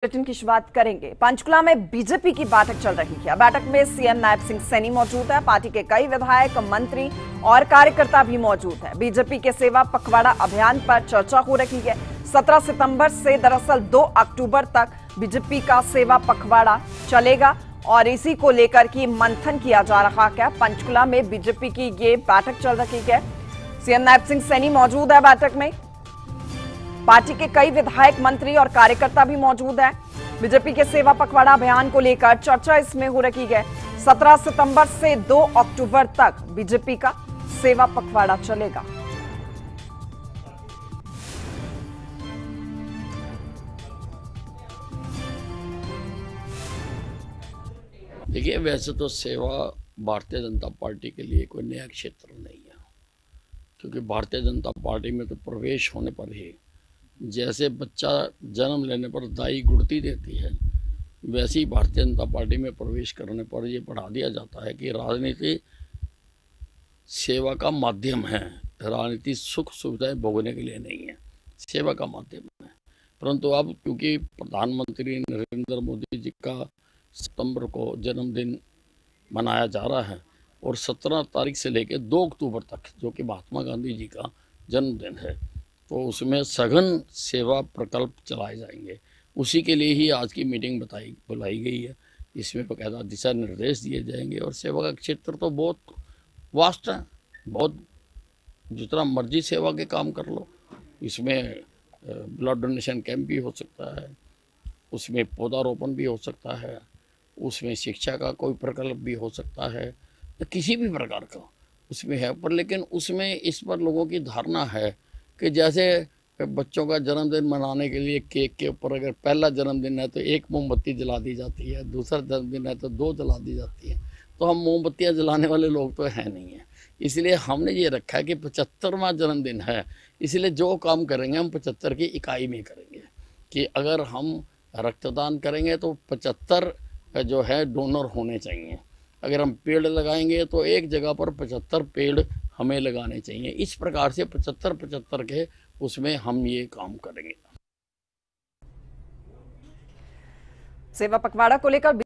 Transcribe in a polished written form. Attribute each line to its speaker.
Speaker 1: Bulletin की शुरुआत करेंगे। पंचकुला में बीजेपी की बैठक चल रही है। बैठक में सीएम नायब सिंह सैनी मौजूद है। पार्टी के कई विधायक, मंत्री और कार्यकर्ता भी मौजूद है। बीजेपी के सेवा पखवाड़ा अभियान पर चर्चा हो रही है। 17 सितंबर से दरअसल 2 अक्टूबर तक बीजेपी का सेवा पखवाड़ा चलेगा और इसी को लेकर की मंथन किया जा रहा है। पंचकुला में बीजेपी की ये बैठक चल रही है। सीएम नायब सिंह सैनी मौजूद है बैठक में। पार्टी के कई विधायक, मंत्री और कार्यकर्ता भी मौजूद हैं। बीजेपी के सेवा पखवाड़ा अभियान को लेकर चर्चा इसमें हो रही है। 17 सितंबर से 2 अक्टूबर तक बीजेपी का सेवा पखवाड़ा चलेगा।
Speaker 2: देखिए, वैसे तो सेवा भारतीय जनता पार्टी के लिए कोई नया क्षेत्र नहीं है, क्योंकि भारतीय जनता पार्टी में तो प्रवेश होने पर ही जैसे बच्चा जन्म लेने पर दाई गुड़ती देती है, वैसे ही भारतीय जनता पार्टी में प्रवेश करने पर ये बढ़ा दिया जाता है कि राजनीति सेवा का माध्यम है। राजनीति सुख सुविधाएं भोगने के लिए नहीं है, सेवा का माध्यम है। परंतु अब क्योंकि प्रधानमंत्री नरेंद्र मोदी जी का सितंबर को जन्मदिन मनाया जा रहा है और 17 तारीख से लेकर 2 अक्टूबर तक, जो कि महात्मा गांधी जी का जन्मदिन है, तो उसमें सघन सेवा प्रकल्प चलाए जाएंगे। उसी के लिए ही आज की मीटिंग बुलाई गई है। इसमें बाकायदा दिशा निर्देश दिए जाएंगे और सेवा का क्षेत्र तो बहुत वास्ट है, बहुत जितना मर्जी सेवा के काम कर लो। इसमें ब्लड डोनेशन कैंप भी हो सकता है, उसमें पौधारोपण भी हो सकता है, उसमें शिक्षा का कोई प्रकल्प भी हो सकता है, किसी भी प्रकार का उसमें है। पर लेकिन उसमें इस पर लोगों की धारणा है कि जैसे बच्चों का जन्मदिन मनाने के लिए केक के ऊपर अगर पहला जन्मदिन है तो 1 मोमबत्ती जला दी जाती है, दूसरा जन्मदिन है तो 2 जला दी जाती है। तो हम मोमबत्तियां जलाने वाले लोग तो हैं नहीं हैं। इसलिए हमने ये रखा है कि 75वां जन्मदिन है, इसलिए जो काम करेंगे हम 75 की इकाई में करेंगे। कि अगर हम रक्तदान करेंगे तो 75 जो है डोनर होने चाहिए। अगर हम पेड़ लगाएंगे तो एक जगह पर 75 पेड़ हमें लगाने चाहिए। इस प्रकार से 75-75 के उसमें हम ये काम करेंगे।
Speaker 1: सेवा पखवाड़ा को लेकर